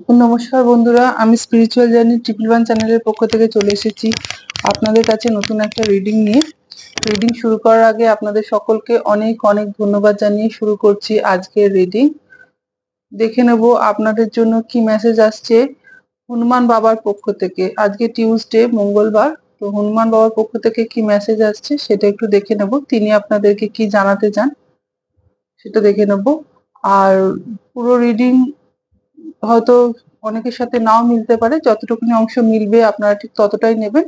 নমস্কার বন্ধুরা, আমি স্পিরিচুয়াল জার্নি ট্রিপল ওয়ান চ্যানেলের পক্ষ থেকে চলে এসেছি আপনাদের কাছে নতুন একটা রিডিং নিয়ে। রিডিং শুরু করার আগে আপনাদের সকলকে অনেক অনেক ধন্যবাদ জানিয়ে শুরু করছি আজকের রিডিং। দেখে নেব আপনাদের জন্য কি মেসেজ আসছে হনুমান বাবার পক্ষ থেকে। আজকে টিউসডে, মঙ্গলবার, তো হনুমান বাবার পক্ষ থেকে কি মেসেজ আসছে সেটা একটু দেখে নেব। তিনি আপনাদেরকে কি জানাতে চান সেটা দেখে নেব। আর পুরো রিডিং হয়তো অনেকের সাথে নাও মিলতে পারে, যতটুকুনি অংশ মিলবে আপনারা ঠিক ততটাই নেবেন,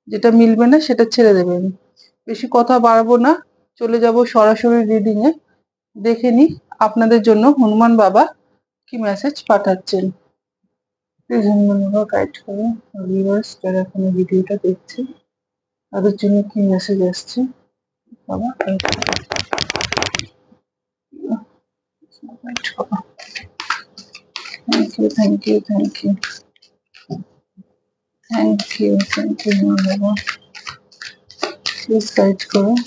যেটা মিলবে না সেটা ছেড়ে দেবেন। বেশি কথা বাড়াবো না, চলে যাব সরাসরি রিডিং এ। দেখে নি আপনাদের জন্য হনুমান বাবা কি মেসেজ পাঠাচ্ছেন। প্লিজ হনুমান বাবা গাইড করুন ভিউয়ার্স যারা এখন ভিডিওটা দেখছে তাদের জন্য কি মেসেজ আসছে। বাবা গাইড করুন। Thank you, thank you, thank you, thank you, thank you Hanuman বাবা, প্লিজ গাইড করুন।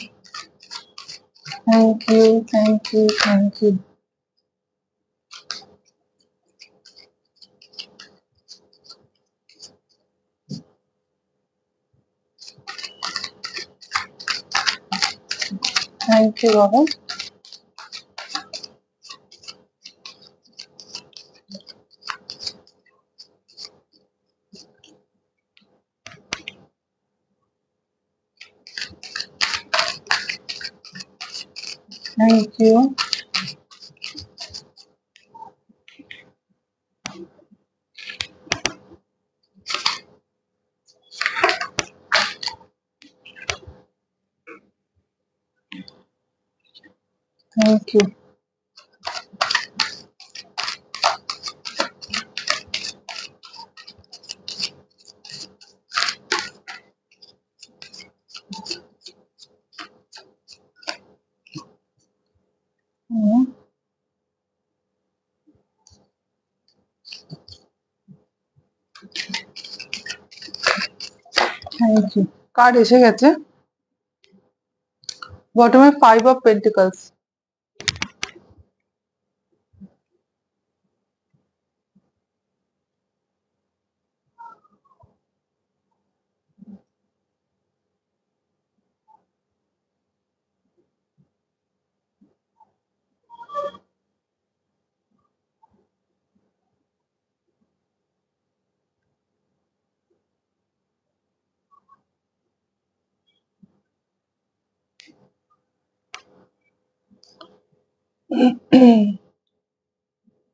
Thank you, thank you, thank you. Thank you, Baba. Thank you. Thank you. Hmm, thank you. Card এসে গেছে, বটমে 5 of pentacles.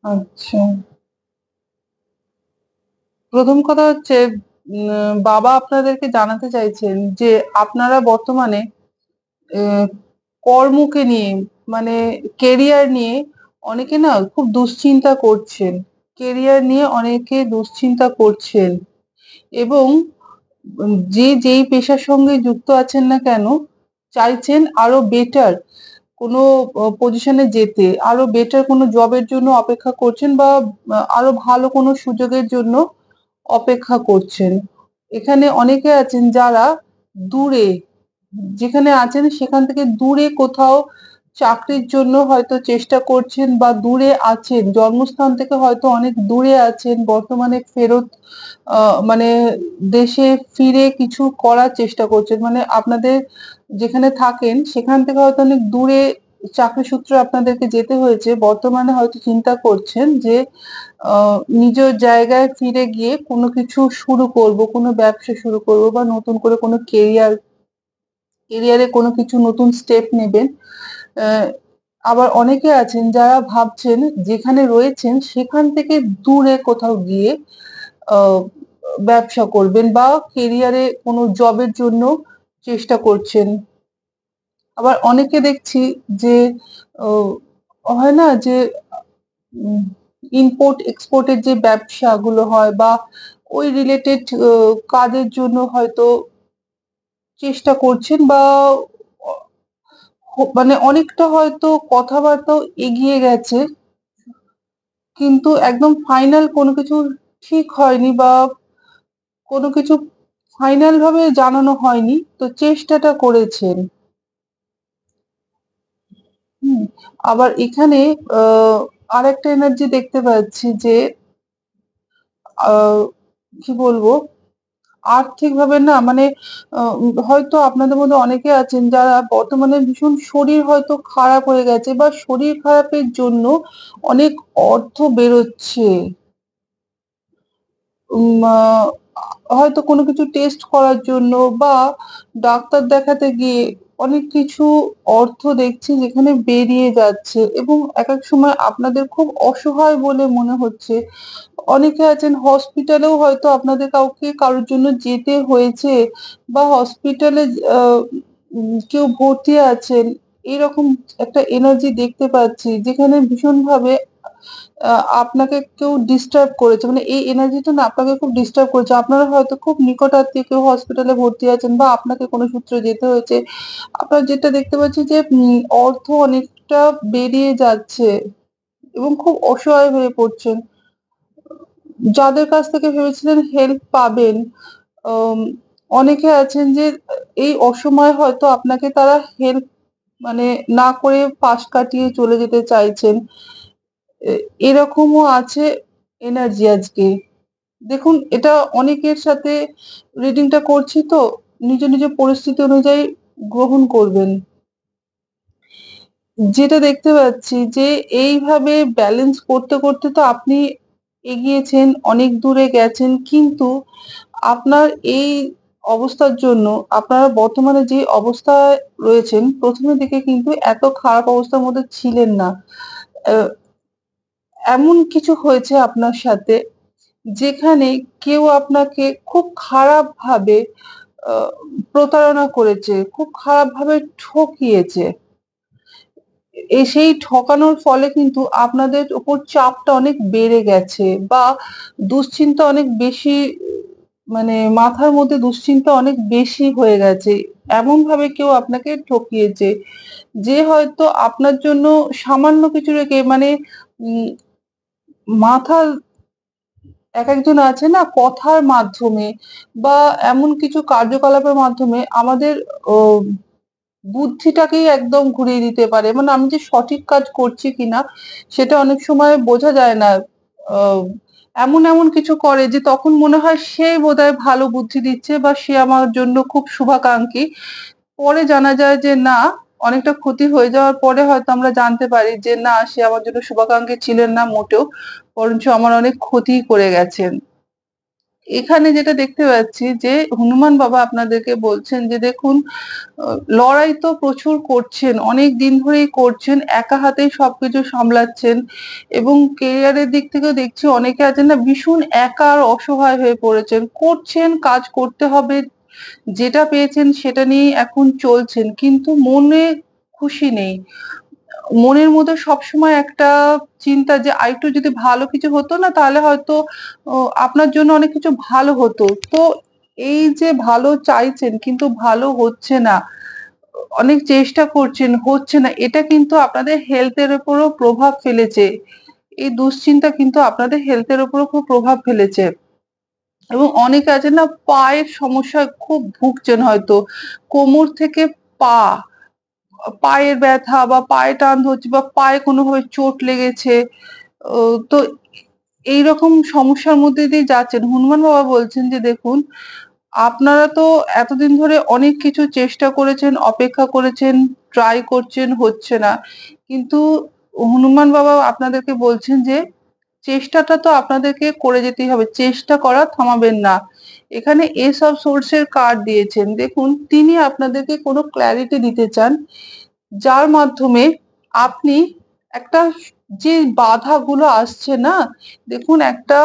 আচ্ছা, প্রথম কথা হচ্ছে বাবা আপনাদেরকে জানাতে চাইছেন যে আপনারা বর্তমানে আহ, কর্মকে নিয়ে, মানে কেরিয়ার নিয়ে অনেকে না খুব দুশ্চিন্তা করছেন। কেরিয়ার নিয়ে অনেকে দুশ্চিন্তা করছেন এবং যে যেই পেশার সঙ্গে যুক্ত আছেন না কেন চাইছেন আরো বেটার কোনো পজিশনে যেতে, আরো বেটার কোনো জবের জন্য অপেক্ষা করছেন বা আরো ভালো কোনো সুযোগের জন্য অপেক্ষা করছেন। এখানে অনেকে আছেন যারা দূরে, যেখানে আছেন সেখান থেকে দূরে কোথাও চাকরির জন্য হয়তো চেষ্টা করছেন বা দূরে আছেন, জন্মস্থান থেকে হয়তো অনেক দূরে আছেন, বর্তমানে ফেরত মানে দেশে ফিরে কিছু করার চেষ্টা করছেন। মানে আপনাদের যেখানে থাকেন সেখান থেকে হয়তো অনেক দূরে চাকরি সূত্রে আপনাদেরকে যেতে হয়েছে। বর্তমানে হয়তো চিন্তা করছেন যে নিজের জায়গায় ফিরে গিয়ে কোনো কিছু শুরু করব, কোনো ব্যবসা শুরু করব বা নতুন করে কোনো কেরিয়ারে কোনো কিছু নতুন স্টেপ নেবেন। আহ, আবার অনেকে আছেন যারা ভাবছেন যেখানে রয়েছেন সেখান থেকে দূরে কোথাও গিয়ে আহ, ব্যবসা করবেন বা কেরিয়ারে কোনো জবের জন্য চেষ্টা করছেন। আবার অনেকে দেখছি যে আহ, হয় না যে ইম্পোর্ট এক্সপোর্টের যে ব্যবসাগুলো হয় বা ওই রিলেটেড কাজের জন্য হয়তো চেষ্টা করছেন বা মানে অনেকটা হয়তো কথাবার্তাও এগিয়ে গেছে, কিন্তু একদম ফাইনাল কোনো কিছু ঠিক হয়নি বা কোনো কিছু ফাইনাল ভাবে জানানো হয়নি, তো চেষ্টাটা করেছেন। হুম, আবার এখানে আরেকটা এনার্জি দেখতে পাচ্ছি যে আ কি বলবো? আর্থিকভাবে না মানে হয়তো আপনাদের মধ্যে অনেকে আছেন যারা বর্তমানে ভীষণ শরীর হয়তো খারাপ হয়ে গেছে বা শরীর খারাপের জন্য অনেক অর্থ বেরোচ্ছে। উম আ হয়তো কোনো কিছু টেস্ট করার জন্য বা ডাক্তার দেখাতে গিয়ে অনেক কিছু অর্থ দেখছি যেখানে বেরিয়ে যাচ্ছে এবং একেক সময় আপনাদের খুব অসহায় বলে মনে হচ্ছে। অনেকে আছেন হসপিটালেও হয়তো আপনাদের কারোর জন্য যেতে হয়েছে বা হসপিটালে আ কেউ ভর্তি আছেন। এরকম একটা এনার্জি দেখতে পাচ্ছি যেখানে ভীষণভাবে আ আপনাকে কেউ ডিস্টার্ব করেছে। মানে এই এনার্জিটা না আপনাকে খুব ডিস্টার্ব করেছে। আপনারা হয়তো খুব নিকটাত্মীয় কেউ হসপিটালে ভর্তি আছেন বা আপনাকে কোনো সূত্রে যেতে হয়েছে। আপনারা যেটা দেখতে পাচ্ছি যে অর্থ অনেকটা বেরিয়ে যাচ্ছে এবং খুব অসহায় হয়ে পড়ছেন। যাদের কাছ থেকে ভেবেছিলেন হেল্প পাবেন, আম অনেকে আছেন যে এই অসময়ে হয়তো আপনাকে তারা হেল্প মানে না করে পাশ কাটিয়ে চলে যেতে চাইছেন। এ এরকমও আছে এনার্জি আজকে। দেখুন এটা অনেকের সাথে রিডিংটা করছি তো নিজ পরিস্থিতি অনুযায়ী গ্রহণ করবেন। যেটা দেখতে পাচ্ছি যে এইভাবে ব্যালেন্স করতে তো আপনি এগিয়েছেন, অনেক দূরে গেছেন। কিন্তু আপনার এই অবস্থার জন্য আপনারা বর্তমানে যে অবস্থায় রয়েছেন, ১ম এর দিকে কিন্তু এত খারাপ অবস্থার মধ্যে ছিলেন না। অ্যা এমন কিছু হয়েছে আপনার সাথে যেখানে কেউ আপনাকে খুব খারাপভাবে আ প্রতারণা করেছে, খুব খারাপভাবে ঠকিয়েছে। সেই ঠকানোর ফলে কিন্তু আপনাদের উপর চাপটা অনেক বেড়ে গেছে বা দুশ্চিন্তা অনেক বেশি মানে মাথার মধ্যে দুশ্চিন্তা অনেক বেশি হয়ে গেছে। এমনভাবে কেউ আপনাকে ঠকিয়েছে যে হয়তো আপনার জন্য সামান্য কিছু রেখে মানে উম মাথা একেকজন আছে না কথার মাধ্যমে বা এমন কিছু কার্যকলাপের মাধ্যমে আমাদের ও বুদ্ধিটাকেই একদম ঘুরিয়ে দিতে পারে। মানে আমি যে সঠিক কাজ করছি কিনা সেটা অনেক সময় বোঝা যায় না। আ এমন কিছু করে যে তখন মনে হয় সেই বোধহয় ভালো বুদ্ধি দিচ্ছে বা সে আমার জন্য খুব শুভাকাঙ্ক্ষী। পরে জানা যায় যে না, অনেকটা ক্ষতি হয়ে যাওয়ার পরে হয়তো আমরা জানতে পারি যে না সে আমার জন্য শুভাকাঙ্ক্ষী ছিলেন না মোটেও। বরঞ্চ আমার অনেক ক্ষতিই করে গেছেন। এখানে যেটা দেখতে পাচ্ছি যে হনুমান বাবা আপনাদেরকে বলছেন যে দেখুন আ লড়াই তো প্রচুর করছেন, অনেক দিন ধরেই করছেন, একা হাতেই সবকিছু সামলাচ্ছেন এবং কেরিয়ারের দিক থেকেও দেখছি অনেকে আছেন না ভীষণ একা আর অসহায় হয়ে পড়েছেন। করছেন, কাজ করতে হবে, যেটা পেয়েছেন সেটা নিয়েই এখন চলছেন। কিন্তু মনে খুশি নেই। মনের মধ্যে সবসময় একটা চিন্তা যে আরেকটু যদি ভালো কিছু হতো না তাহলে হয়তো ও আপনার জন্য অনেক কিছু ভালো হতো। তো এই যে ভালো চাইছেন কিন্তু ভালো হচ্ছে না। অনেক চেষ্টা করছেন, হচ্ছে না। এটা কিন্তু আপনাদের হেলথ এর উপরও প্রভাব ফেলেছে। এই দুশ্চিন্তা কিন্তু আপনাদের হেলথ এর উপরও খুব প্রভাব ফেলেছে। এবং অনেকে আছে না পায়ের সমস্যায় খুব ভুগছেন হয়তো। কোমর থেকে পা পায়ের ব্যথা বা পায়ে টান ধরছে বা পায়ে কোনোভাবে চোট লেগেছে। ও তো এইরকম সমস্যার মধ্যে দিয়ে যাচ্ছেন। হনুমান বাবা বলছেন যে দেখুন, আপনারা তো এতদিন ধরে অনেক কিছু চেষ্টা করেছেন, অপেক্ষা করেছেন, ট্রাই করছেন, হচ্ছে না। কিন্তু হনুমান বাবা আপনাদেরকে বলছেন যে চেষ্টাটা তো আপনাদেরকে করে যেতেই হবে। চেষ্টা করা থামাবেন না। এখানে এস অফ সোর্স এর কার্ড দিয়েছেন। দেখুন তিনি আপনাদেরকে কোনো ক্লারিটি দিতে চান যার মাধ্যমে আপনি একটা যে বাধাগুলো আসছে না? দেখুন একটা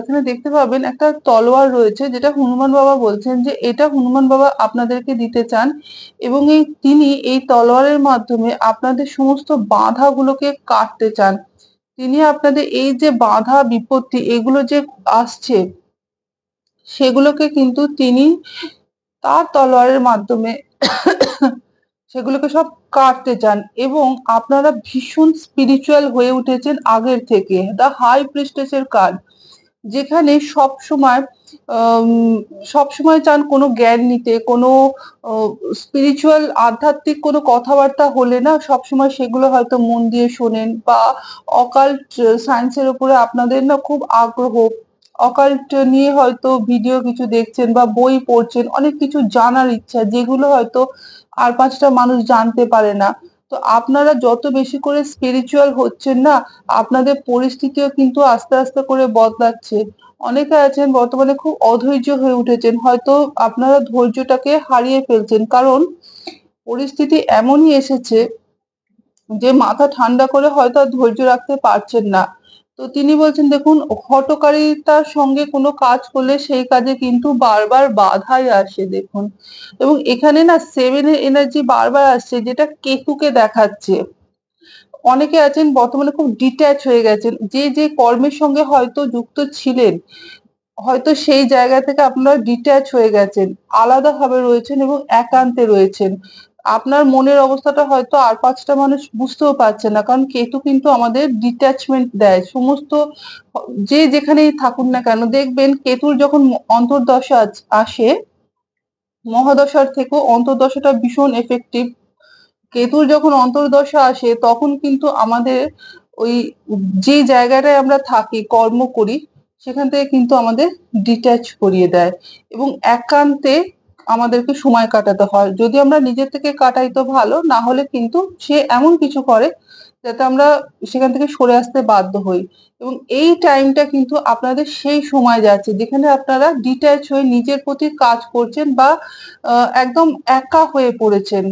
এখানে দেখতে পাবেন একটা তলোয়ার রয়েছে যেটা হনুমান বাবা বলছেন যে এটা হনুমান বাবা আপনাদেরকে দিতে চান এবং তিনি এই তলোয়ারের মাধ্যমে আপনাদের সমস্ত বাধাগুলোকে কাটতে চান। তিনি আপনাদের এই যে বাধা বিপত্তি এগুলো যে আসছে সেগুলোকে কিন্তু তিনি তার তলোয়ারের মাধ্যমে সেগুলোকে সব কাটতে চান এবং আপনারা ভীষণ স্পিরিচুয়াল হয়ে উঠেছেন আগের থেকে। দ্য হাই প্রিস্টেস এর কার্ড। যেখানে আম সবসময় চান কোনো জ্ঞান নিতে, কোনো অ স্পিরিচুয়াল আধ্যাত্মিক কোনো কথাবার্তা হলে না সবসময় সেগুলো হয়তো মন দিয়ে শোনেন বা অকাল্ট সায়েন্স এর উপরে আপনাদের না খুব আগ্রহ। অকাল্ট নিয়ে হয়তো ভিডিও কিছু দেখছেন বা বই পড়ছেন, অনেক কিছু জানার ইচ্ছা যেগুলো হয়তো আর ৫ টা মানুষ জানতে পারে না। তো আপনারা যত বেশি করে স্পিরিচুয়াল হচ্ছেন না, আপনাদের পরিস্থিতিও কিন্তু আস্তে, আস্তে করে বদলাচ্ছে। অনেকে আছেন বর্তমানে খুব অধৈর্য হয়ে উঠেছেন। হয়তো আপনারা ধৈর্যটাকে হারিয়ে ফেলছেন। কারণ পরিস্থিতি এমনই এসেছে যে মাথা ঠান্ডা করে হয়তো আর ধৈর্য রাখতে পারছেন না। তো তিনি বলছেন দেখুন হঠকারিতার সঙ্গে কোনো কাজ করলে সেই কাজে কিন্তু বারবার বাধাই আসে দেখুন। এবং এখানে না 7 এর এনার্জি বারবার আসছে যেটা কেতুকে দেখাচ্ছে। অনেকে আছেন বর্তমানে খুব ডিট্যাচ হয়ে গেছেন। যে কর্মের সঙ্গে হয়তো যুক্ত ছিলেন, হয়তো সেই জায়গা থেকে আপনারা ডিট্যাচ হয়ে গেছেন, আলাদাভাবে রয়েছেন এবং একান্তে রয়েছেন। আপনার মনের অবস্থাটা হয়তো আর ৫ টা মানুষ বুঝতেও পারছে না। কারণ কেতু কিন্তু আমাদের ডিট্যাচমেন্ট দেয়। সমস্ত যে যেখানেই থাকুন না কেন দেখবেন কেতুর যখন অন্তর্দশা আসে, মহাদশার থেকেও অন্তর্দশাটা ভীষণ এফেক্টিভ। কেতুর যখন অন্তর্দশা আসে তখন কিন্তু আমাদের ওই যে জায়গাটায় আমরা থাকি, কর্ম করি, সেখান থেকে কিন্তু আমাদের ডিট্যাচ করিয়ে দেয় এবং একান্তে আমাদেরকে সময় কাটাতে হয়। যদি আমরা নিজের থেকে কাটাই তো ভালো, না হলে কিন্তু সে এমন কিছু করে যাতে আমরা সেখান থেকে সরে আসতে বাধ্য হই। এবং এই টাইমটা কিন্তু আপনাদের সেই সময় যাচ্ছে যেখানে আপনারা ডিট্যাচ হয়ে নিজের প্রতি কাজ করছেন বা একদম একা হয়ে পড়েছেন।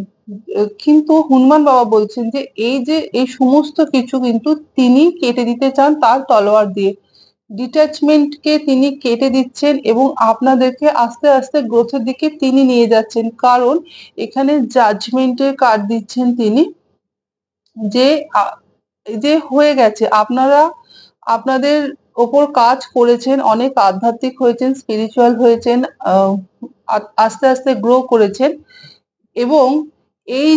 কিন্তু হনুমান বাবা বলছেন যে এই যে এই সমস্ত কিছু কিন্তু তিনি কেটে দিতে চান তার তলোয়ার দিয়ে। ডিট্যাচমেন্ট কে তিনি কেটে দিচ্ছেন এবং আপনাদেরকে আস্তে, আস্তে গ্রোথ এর দিকে তিনি নিয়ে যাচ্ছেন। কারণ এখানে জাজমেন্ট এর কার্ড দিচ্ছেন তিনি যে এই যে হয়ে গেছে আপনারা আপনাদের ওপর কাজ করেছেন, অনেক আধ্যাত্মিক হয়েছেন, স্পিরিচুয়াল হয়েছেন, আস্তে, আস্তে গ্রো করেছেন এবং এই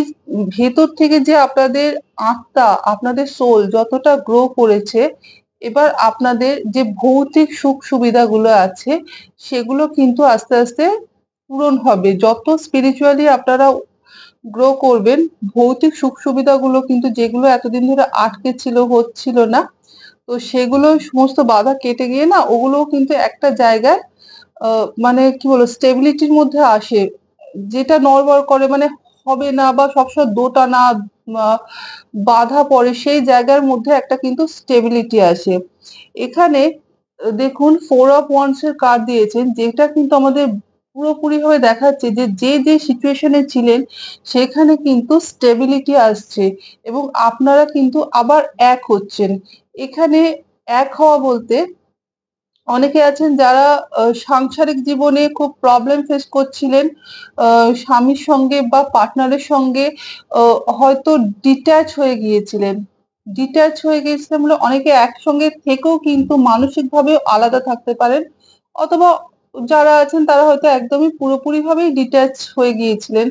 ভেতর থেকে যে আপনাদের আত্মা, আপনাদের সোল যতটা গ্রো করেছে, এবার আপনাদের যে ভৌতিক সুখ সুবিধাগুলো আছে, সেগুলো কিন্তু আস্তে, আস্তে পূরণ হবে। যত স্পিরিচুয়ালি আপনারা গ্রো করবেন, ভৌতিক সুখ সুবিধাগুলো কিন্তু যেগুলো এতদিন ধরে আটকে ছিল, হচ্ছিল না, তো সেগুলো সমস্ত বাধা কেটে গিয়ে না ওগুলোও কিন্তু একটা জায়গায় মানে কি বলবো স্টেবিলিটির মধ্যে আসে। যেটা নড়বড় করে মানে হবে না বা সবসময় দোটানা আ বাধা পড়ে সেই জায়গার মধ্যে একটা কিন্তু স্টেবিলিটি আসে। এখানে দেখুন 4 অফ ওয়ান্ডস এর কার্ড দিয়েছেন যেটা কিন্তু আমাদের পুরোপুরিভাবে দেখাচ্ছে যে সিচুয়েশন এ ছিলেন সেখানে কিন্তু স্টেবিলিটি আসছে এবং আপনারা কিন্তু আবার এক হচ্ছেন। এখানে এক হওয়া বলতে অনেকে আছেন যারা সাংসারিক জীবনে খুব প্রবলেম ফেস করছিলেন। স্বামীর সঙ্গে বা পার্টনারের সঙ্গে আ হয়তো ডিট্যাচ হয়ে গিয়েছিলেন। ডিট্যাচ হয়ে গিয়েছিলেন বলে অনেকে একসঙ্গে থেকেও কিন্তু মানসিকভাবেও আলাদা থাকতে পারেন। অথবা যারা আছেন তারা হয়তো একদমই পুরোপুরিভাবেই ডিট্যাচ হয়ে গিয়েছিলেন।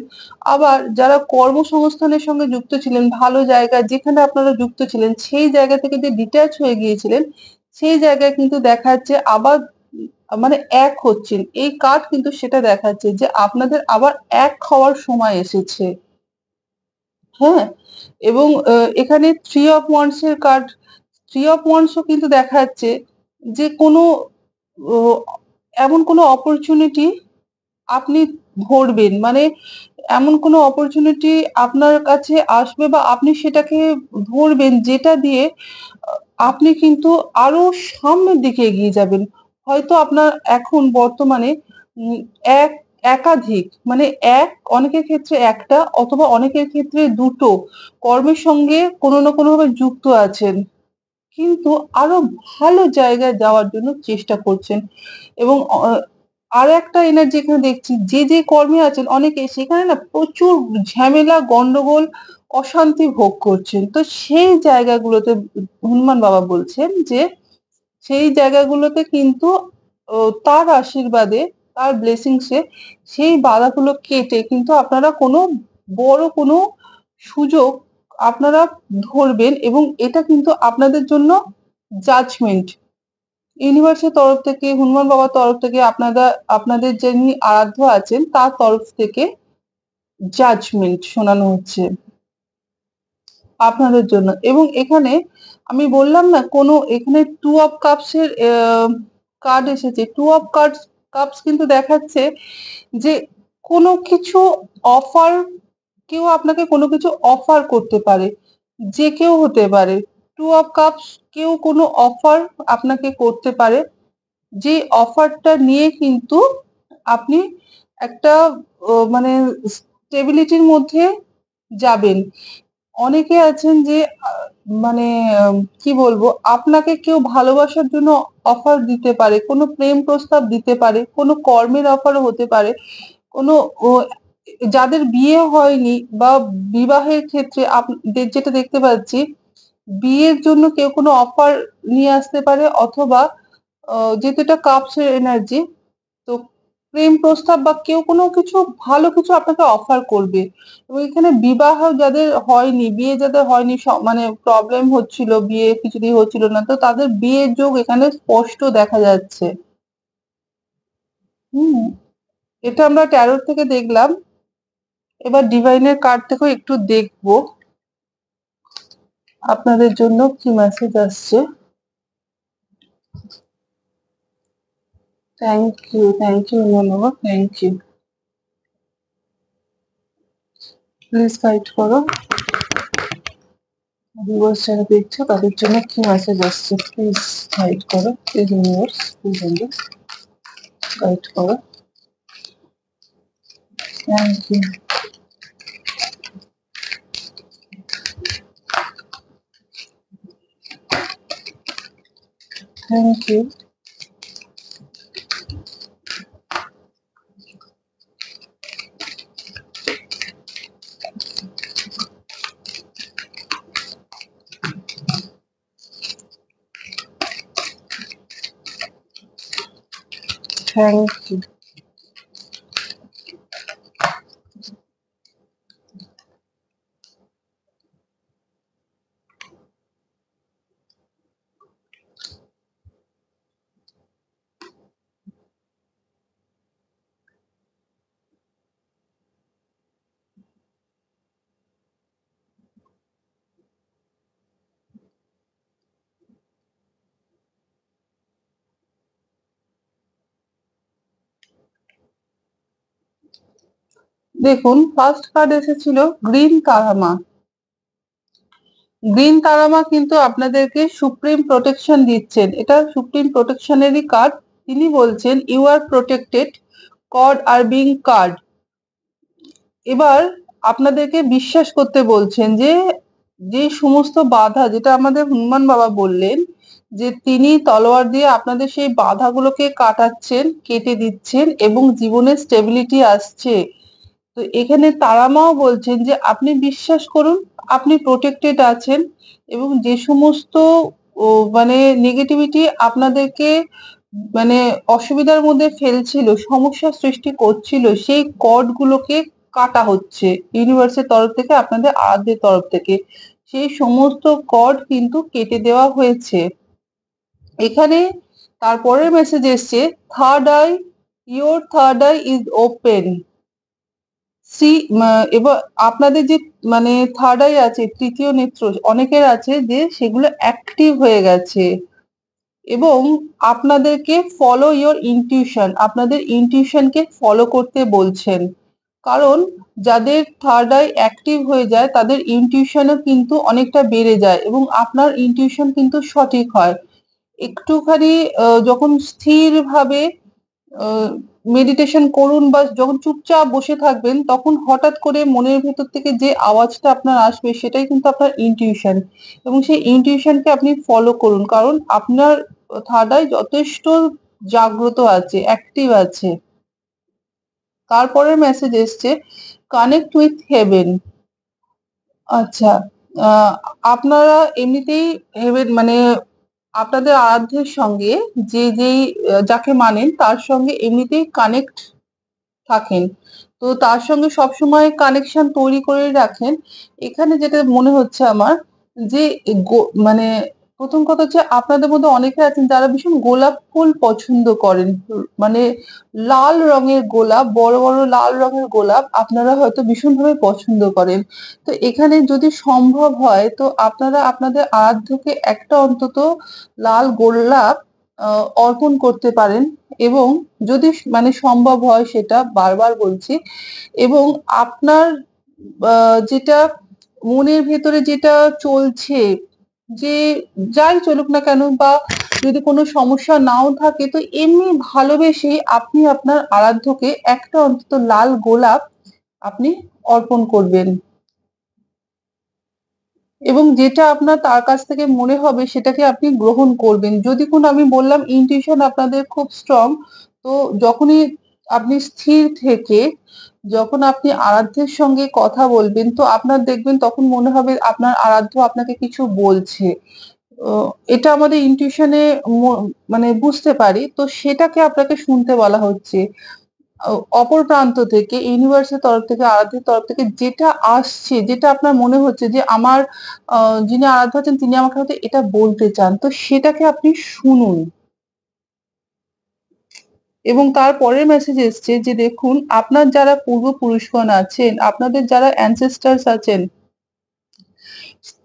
আবার যারা কর্মসংস্থানের সঙ্গে যুক্ত ছিলেন, ভালো জায়গায় যেখানে আপনারা যুক্ত ছিলেন, সেই জায়গা থেকে যে ডিট্যাচ হয়ে গিয়েছিলেন সেই জায়গায় কিন্তু দেখা যাচ্ছে আবার মানে এক হচ্ছেন। এই কার্ড কিন্তু সেটা দেখাচ্ছে যে আপনাদের আবার এক হওয়ার সময় এসেছে। হ্যাঁ? এবং এখানে 3 অফ ওয়ান্ডস এর কার্ড 3 অফ ওয়ান্ডস ও কিন্তু দেখা যাচ্ছে যে কোনো ও এমন কোনো অপরচুনিটি আপনি ধরবেন। মানে এমন কোনো অপরচুনিটি আপনার কাছে আসবে বা আপনি সেটাকে ধরবেন যেটা দিয়ে আ আপনি কিন্তু আরো সামনের দিকে এগিয়ে যাবেন। হয়তো আপনার এখন বর্তমানে উম এক একাধিক মানে অনেকের ক্ষেত্রে একটা অথবা অনেকের ক্ষেত্রে ২ টো কর্মের সঙ্গে কোনো না কোনোভাবে যুক্ত আছেন। কিন্তু আরো ভালো জায়গায় যাওয়ার জন্য চেষ্টা করছেন এবং আরেকটা এনার্জি এখানে দেখছি যে কর্মে আছেন অনেকে সেখানে না প্রচুর ঝামেলা, গন্ডগোল, অশান্তি ভোগ করছেন। তো সেই জায়গাগুলোতে হনুমান বাবা বলছেন যে সেই জায়গাগুলোতে কিন্তু ও তার আশীর্বাদে, তার ব্লেসিংস এ সেই বাধাগুলো কেটে কিন্তু আপনারা কোনো বড় কোনো সুযোগ আপনারা ধরবেন এবং এটা কিন্তু আপনাদের জন্য জাজমেন্ট। ইউনিভার্স এর তরফ থেকে, হনুমান বাবার তরফ থেকে আপনাদের যিনি আরাধ্য আছেন তার তরফ থেকে জাজমেন্ট শোনানো হচ্ছে আপনাদের জন্য। এবং এখানে আমি বললাম না এখানে 2 অফ কাপস এর কার্ড এসেছে, টু অফ কাপস কিন্তু দেখাচ্ছে যে কোনো কিছু অফার, কেউ আপনাকে কোনো কিছু অফার করতে পারে, যে কেউ হতে পারে। টু অফ কাপস, কেউ কোনো অফার আপনাকে করতে পারে, যে অফারটা নিয়ে কিন্তু আপনি একটা মানে স্টেবিলিটির মধ্যে যাবেন। অনেকে আছেন যে মানে কি বলবো, আপনাকে কেউ ভালোবাসার জন্য অফার দিতে পারে, কোনো প্রেম প্রস্তাব দিতে পারে, কোনো কর্মের অফারও হতে পারে, কোনো যাদের বিয়ে হয়নি বা বিবাহের ক্ষেত্রে আপনাদের যেটা দেখতে পাচ্ছি, বিয়ের জন্য কেউ কোনো অফার নিয়ে আসতে পারে, অথবা যেহেতু এটা কাপসের এনার্জি, তো প্রেম প্রস্তাব বা কেউ কোনো কিছু ভালো কিছু আপনাকে অফার করবে। এবং এখানে বিবাহ যাদের হয়নি, বিয়ে যাদের হয়নি, মানে প্রবলেম হচ্ছিল, বিয়ে কিছুতেই হচ্ছিল না, তো তাদের বিয়ের যোগ এখানে স্পষ্ট দেখা যাচ্ছে। হুম, এটা আমরা ট্যারোট থেকে দেখলাম। এবার ডিভাইনের কার্ড থেকেও একটু দেখবো আপনাদের জন্য কি মেসেজ আসছে। থ্যাংক ইউ মনোবা, থ্যাংক ইউ। প্লিজ গাইড করো ভিউয়ার্স যারা দেখছো তাদের জন্য কি মেসেজ আসছে, প্লিজ গাইড করো, প্লিজ ইউনিভার্স প্লিজ গাইড করো। Thank you. Thank you. Thank you. দেখুন, ফার্স্ট কার্ড এসেছিল গ্রিন তারামা। গ্রিন তারামা কিন্তু আপনাদেরকে সুপ্রিম প্রোটেকশন দিচ্ছেন, এটা সুপ্রিম প্রোটেকশনেরই কার্ড। তিনি বলছেন you are protected, god are being card. এবার আপনাদেরকে বিশ্বাস করতে বলছেন যে যে সমস্ত বাধা, যেটা আমাদের হনুমান বাবা বললেন যে তিনি তলোয়ার দিয়ে আপনাদের সেই বাধাগুলোকে কাটাচ্ছেন, কেটে দিচ্ছেন এবং জীবনে স্টেবিলিটি আসছে। তো এখানে তারা মাও বলছেন যে আপনি বিশ্বাস করুন, আপনি প্রোটেক্টেড আছেন, এবং যে সমস্ত মানে নেগেটিভিটি আপনাদেরকে মানে অসুবিধার মধ্যে ফেলছিল, সমস্যা সৃষ্টি করছিল, সেই কর্ড গুলোকে কাটা হচ্ছে ইউনিভার্সের তরফ থেকে, আপনাদের আরাধ্যের তরফ থেকে সেই সমস্ত কর্ড কিন্তু কেটে দেওয়া হয়েছে। এখানে তারপরের মেসেজ এসছে third eye, your third eye is open. See, এবার আপনাদের যে মানে থার্ড আই আছে, তৃতীয় নেত্র অনেকের আছে যে সেগুলো অ্যাক্টিভ হয়ে গেছে, এবং আপনাদেরকে ফলো ইওর ইনটিউশন, আপনাদের ইনটিউশনকে ফলো করতে বলছেন। কারণ যাদের থার্ড আই অ্যাক্টিভ হয়ে যায় তাদের ইনটিউশনও কিন্তু অনেকটা বেড়ে যায়, এবং আপনার ইনটিউশন কিন্তু সঠিক হয়। একটুখানি যখন স্থিরভাবে মেডিটেশন করুন বা যখন চুপচাপ বসে থাকবেন, তখন হঠাৎ করে মনের ভেতর থেকে যে আওয়াজটা আপনার আসবে সেটাই কিন্তু আপনার ইনটিউশন, এবং সেই ইনটিউশনকে আপনি ফলো করুন, কারণ আপনার থার্ড আই যথেষ্ট জাগ্রত আছে, অ্যাক্টিভ আছে। তারপরের মেসেজ এসছে কানেক্ট উইথ হেভেন। আচ্ছা, আহ, আপনারা এমনিতেই হেভেন মানে আপনাদের আরাধ্যের সঙ্গে যেই যাকে মানেন তার সঙ্গে এমনিতেই কানেক্ট থাকেন, তো তার সঙ্গে সবসময় কানেকশন তৈরি করে রাখেন। এখানে যেটা মনে হচ্ছে আমার, যে মানে প্রথম কথা হচ্ছে আপনাদের মধ্যে অনেকে আছেন যারা ভীষণ গোলাপ ফুল পছন্দ করেন, মানে লাল রঙের গোলাপ, বড় বড় লাল রঙের গোলাপ আপনারা হয়তো ভীষণভাবে পছন্দ করেন। তো এখানে যদি সম্ভব হয় তো আপনারা আপনাদের আরাধ্যকে একটা অন্তত লাল গোলাপ অর্পণ করতে পারেন এবং যদি মানে সম্ভব হয় সেটা বারবার বলছি এবং আপনার যেটা মনের ভেতরে যেটা চলছে যে যাই চলুক না কেন বা যদি কোনো সমস্যা নাও থাকে তো এমনি ভালোবেসেই আপনি আপনার আরাধ্যকে একটা অন্তত লাল গোলাপ আপনি অর্পণ করবেন। এবং যেটা আপনার তার কাছ থেকে মনে হবে সেটাকে আপনি গ্রহণ করবেন। যদি কোনো আমি বললাম intuition আপনাদের খুব স্ট্রং, তো যখনই আপনি স্থির থেকে যখন আপনি আরাধ্যের সঙ্গে কথা বলবেন তো আপনার দেখবেন তখন মনে হবে আপনার আরাধ্য আপনাকে কিছু বলছে। ও এটা আমাদের intuition এ মানে বুঝতে পারি। তো সেটাকে আপনাকে শুনতে বলা হচ্ছে। অপর প্রান্ত থেকে ইউনিভার্স এর তরফ থেকে, আরাধ্যের তরফ থেকে যেটা আসছে, যেটা আপনার মনে হচ্ছে যে আমার যিনি আরাধ্য আছেন তিনি আমাকে হয়তো এটা বলতে চান। তো সেটাকে আপনি শুনুন। এবং তার পরের মেসেজ এসছে যে দেখুন আপনার যারা পূর্বপুরুষগণ আছেন, আপনাদের যারা ancestors আছেন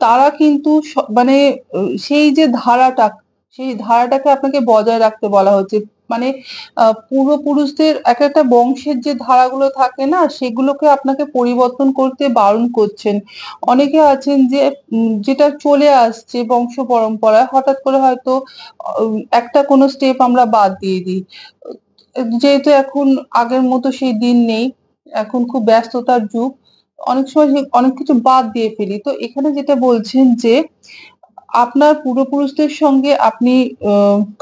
তারা কিন্তু মানে সেই যে ধারাটা, সেই ধারাটাকে আপনাকে বজায় রাখতে বলা হচ্ছে। মানে পূর্বপুরুষদের একটা বংশের যে ধারাগুলো থাকে না? সেগুলোকে আপনাকে পরিবর্তন করতে বারণ করছেন। অনেকে আছেন যে যেটা চলে আসছে বংশ পরম্পরায় হঠাৎ করে হয়তো একটা কোনো স্টেপ আমরা বাদ দিয়ে দিই। যেহেতু এখন আগের মতো সেই দিন নেই, এখন খুব ব্যস্ততার যুগ। অনেক সময় অনেক কিছু বাদ দিয়ে ফেলি। তো এখানে যেটা বলছেন যে আপনার পূর্বপুরুষদের সঙ্গে আপনি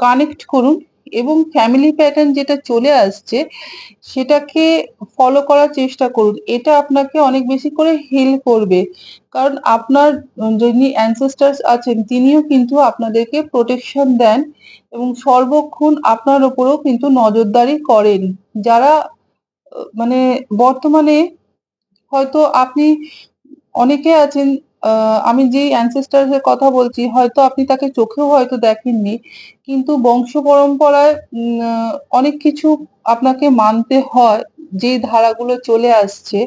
কানেক্ট করুন এবং ফ্যামিলি প্যাটার্ন যেটা চলে আসছে সেটাকে ফলো করার চেষ্টা করুন। এটা আপনাকে অনেক বেশি করে হিল করবে। কারণ আপনার যিনি ancestors আছেন তিনিও কিন্তু আপনাদেরকে প্রোটেকশন দেন এবং সর্বক্ষণ আপনার উপরেও কিন্তু নজরদারি করেন। যারা মানে বর্তমানে হয়তো আপনি অনেকে আছেন আমি যেই ancestors এর কথা বলছি হয়তো আপনি তাকে চোখেও হয়তো দেখেননি। কিন্তু বংশ পরম্পরায় অনেক কিছু আপনাকে মানতে হয় যে ধারাগুলো চলে আসছে।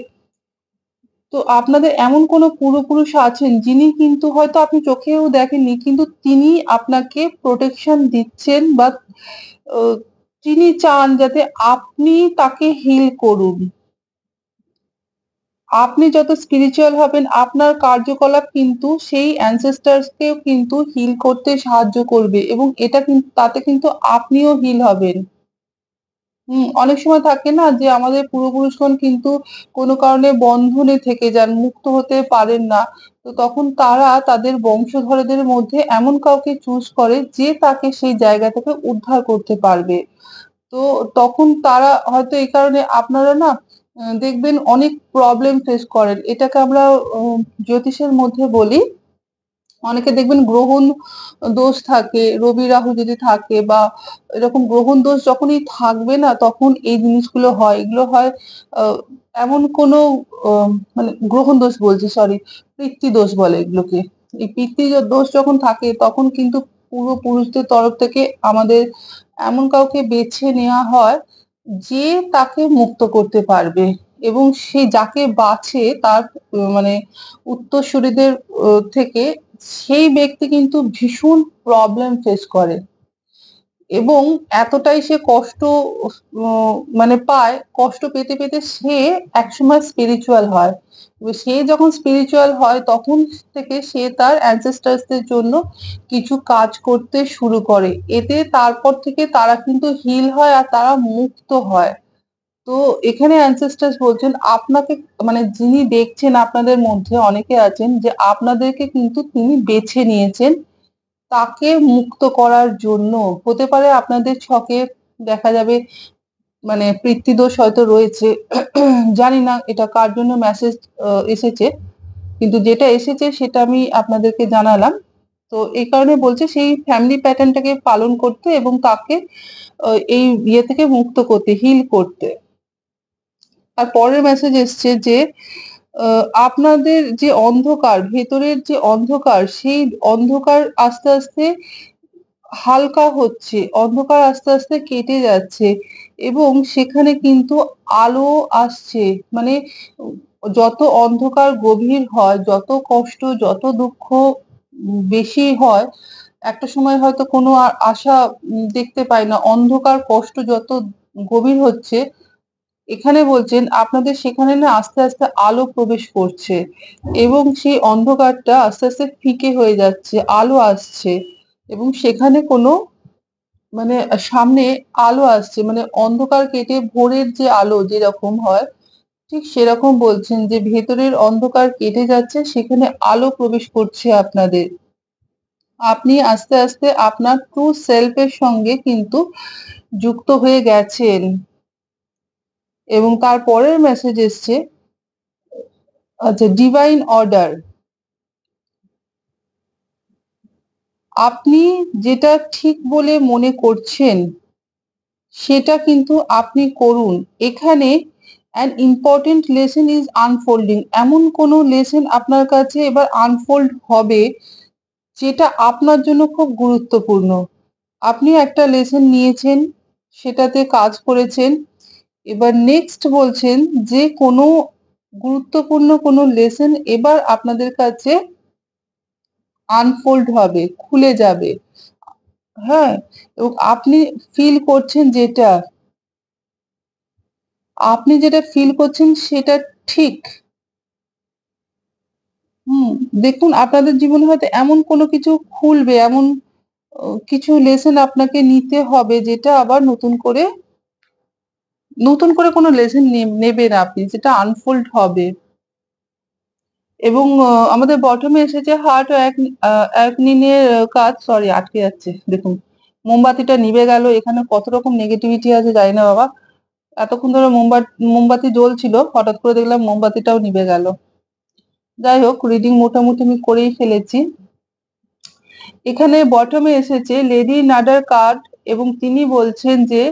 তো আপনাদের এমন কোনো পূর্বপুরুষ আছেন যিনি কিন্তু হয়তো আপনি চোখেও দেখেননি কিন্তু তিনি আপনাকে প্রোটেকশন দিচ্ছেন বা অ তিনি চান যাতে আপনি তাকে হিল করুন। আপনি যত স্পিরিচুয়াল হবেন আপনার কার্যকলাপ কিন্তু সেই ancestors কেও কিন্তু হিল করতে সাহায্য করবে এবং এটা কিন্তু তাতে কিন্তু আপনিও হিল হবেন। অনেক সময় থাকে না যে আমাদের পূর্বপুরুষগণ কিন্তু কোনো কারণে বন্ধনে থেকে যান, মুক্ত হতে পারেন না। তো তখন তারা তাদের বংশধরদের মধ্যে এমন কাউকে চুজ করে যে তাকে সেই জায়গা থেকে উদ্ধার করতে পারবে। তো তখন তারা হয়তো এই কারণে আপনারা না দেখবেন অনেক প্রবলেম ফেস করেন। এটাকে আমরা জ্যোতিষের মধ্যে বলি অনেকে দেখবেন গ্রহণ দোষ থাকে, রবি রাহু যদি থাকে বা এরকম গ্রহণ দোষ যখনই থাকবে না তখন এই জিনিসগুলো হয়। এগুলো হয় আ এমন কোনো অ মানে গ্রহণ দোষ বলছি সরি, পিতৃ দোষ বলে এগুলোকে। এই পিতৃ দোষ যখন থাকে তখন কিন্তু পূর্বপুরুষদের তরফ থেকে আমাদের এমন কাউকে বেছে নেওয়া হয় যে তাকে মুক্ত করতে পারবে এবং সে যাকে বাছে তার মানে উত্তরসূরিদের থেকে সেই ব্যক্তি কিন্তু ভীষণ প্রবলেম ফেস করে এবং এতটাই সে কষ্ট মানে পায়, কষ্ট পেতে, পেতে সে একসময় স্পিরিচুয়াল হয়। সে যখন স্পিরিচুয়াল হয় তখন থেকে সে তার ancestors দের জন্য কিছু কাজ করতে শুরু করে। এতে তারপর থেকে তারা কিন্তু হিল হয় আর তারা মুক্ত হয়। তো এখানে ancestors বলছেন আপনাকে মানে যিনি দেখছেন আপনাদের মধ্যে অনেকে আছেন যে আপনাদেরকে কিন্তু তিনি বেছে নিয়েছেন তাকে মুক্ত করার জন্য। হতে পারে আপনাদের ছকে দেখা যাবে মানে পিতৃদোষ হয়তো রয়েছে। জানি না এটা কার জন্য মেসেজ এসেছে। কিন্তু যেটা এসেছে সেটা আমি আপনাদেরকে জানালাম। তো এই কারণে বলছে সেই ফ্যামিলি প্যাটার্ন টাকে পালন করতে এবং তাকে এই ইয়ে থেকে মুক্ত করতে, হিল করতে। আর পরের মেসেজ এসছে যে আপনাদের যে অন্ধকার, ভেতরের যে অন্ধকার সেই অন্ধকার আস্তে, আস্তে হালকা হচ্ছে, অন্ধকার আস্তে, আস্তে কেটে যাচ্ছে এবং সেখানে কিন্তু আলো আসছে। মানে যত অন্ধকার গভীর হয়, যত কষ্ট, যত দুঃখ বেশি হয় একটা সময় হয়তো কোনো আশা দেখতে পাই না। অন্ধকার কষ্ট যত গভীর হচ্ছে, এখানে বলছেন আপনাদের সেখানে না আস্তে, আস্তে আলো প্রবেশ করছে এবং সেই অন্ধকারটা আস্তে, আস্তে ফিকে হয়ে যাচ্ছে, আলো আসছে এবং সেখানে কোনো মানে সামনে আলো আসছে। মানে অন্ধকার কেটে ভোরের যে আলো যেরকম হয়, ঠিক সেরকম বলছেন যে ভেতরের অন্ধকার কেটে যাচ্ছে, সেখানে আলো প্রবেশ করছে আপনাদের। আপনি আস্তে, আস্তে আপনার ট্রু সেলফ এর সঙ্গে কিন্তু যুক্ত হয়ে গেছেন। এবং তারপরের মেসেজ এসছে আচ্ছা, ডিভাইন অর্ডার। আপনি যেটা ঠিক বলে মনে করছেন সেটা কিন্তু আপনি করুন। এখানে an important lesson is unfolding, এমন কোনো লেসন আপনার কাছে এবার আনফোল্ড হবে যেটা আপনার জন্য খুব গুরুত্বপূর্ণ। আপনি একটা লেসন নিয়েছেন, সেটাতে কাজ করেছেন। এবার নেক্সট বলছেন যে কোনো গুরুত্বপূর্ণ কোনো লেসন এবার আপনাদের কাছে আনফোল্ড হবে, খুলে যাবে। হ্যাঁ? এবং আপনি ফিল করছেন যেটা, আপনি যেটা ফিল করছেন সেটা ঠিক। হুম, দেখুন আপনাদের জীবনে হয়তো এমন কোনো কিছু খুলবে, এমন কিছু লেসন আপনাকে নিতে হবে যেটা আবার নতুন করে কোনো লেসন নেবেন আপনি, যেটা আনফোল্ড হবে। এবং আমাদের বটমে এসেছে হার্ট ও অ্যাকনিনের কাজ, সরি আটকে যাচ্ছে দেখুন। মোমবাতিটা নিভে গেল, এখানে কত রকম নেগেটিভিটি আছে জানি না বাবা। এতক্ষণ ধরে মোমবাতি জ্বলছিল, হঠাৎ করে দেখলাম মোমবাতিটাও নিভে গেল। যাই হোক, রিডিং মোটামুটি আমি করেই ফেলেছি। এখানে বটমে এসেছে লেডি নাডার কার্ড এবং তিনি বলছেন যে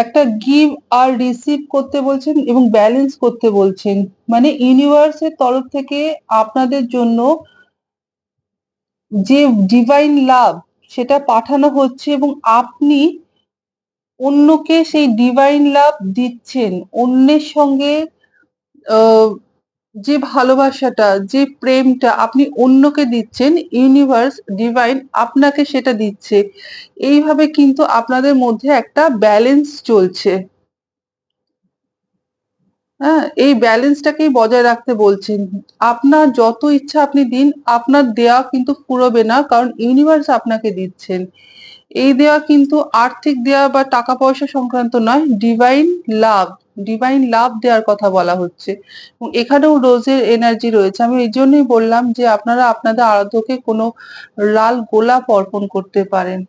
একটা গিভ আর রিসিভ করতে বলছেন এবং ব্যালেন্স করতে বলছেন। মানে ইউনিভার্সের তরফ থেকে আপনাদের জন্য যে ডিভাইন লাভ সেটা পাঠানো হচ্ছে এবং আপনি অন্যকে সেই ডিভাইন লাভ দিচ্ছেন। অন্যের সঙ্গে আহ যে ভালোবাসাটা, যে প্রেমটা আপনি অন্যকে দিচ্ছেন, ইউনিভার্স ডিভাইন আপনাকে সেটা দিচ্ছে। এইভাবে কিন্তু আপনাদের মধ্যে একটা ব্যালেন্স চলছে। হ্যাঁ? এই ব্যালেন্সটাকেই বজায় রাখতে বলছেন। আপনার যত ইচ্ছা আপনি দিন, আপনার দেয়া কিন্তু ফুরোবে না, কারণ ইউনিভার্স আপনাকে দিচ্ছেন। এই দেয়া কিন্তু আর্থিক দেয়া বা টাকা পয়সা সংক্রান্ত নয়, ডিভাইন লাভ দেওয়ার কথা বলা হচ্ছে। এবং এখানেও রোজের এনার্জি রয়েছে। আমি এইজন্যই বললাম যে আপনারা আপনাদের আরাধ্যকে কোনো লাল গোলাপ অর্পণ করতে পারেন।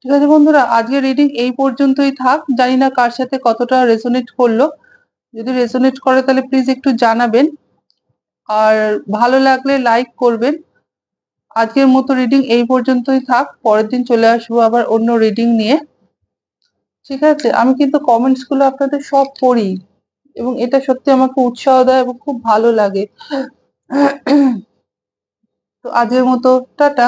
ঠিক আছে বন্ধুরা, আজকের রিডিং এই পর্যন্তই থাক। জানি না কার সাথে কতটা রেজোনেট করলো। যদি রেজোনেট করে তাহলে প্লিজ একটু জানাবেন। আর ভালো লাগলে লাইক করবেন। আজকের মতো রিডিং এই পর্যন্তই থাক। পরের দিন চলে আসবো আবার অন্য রিডিং নিয়ে। ঠিক আছে? আমি কিন্তু কমেন্টস গুলো আপনাদের সব পড়ি এবং এটা সত্যি আমাকে উৎসাহ দেয় এবং খুব ভালো লাগে। তো আজকের মতো টাটা।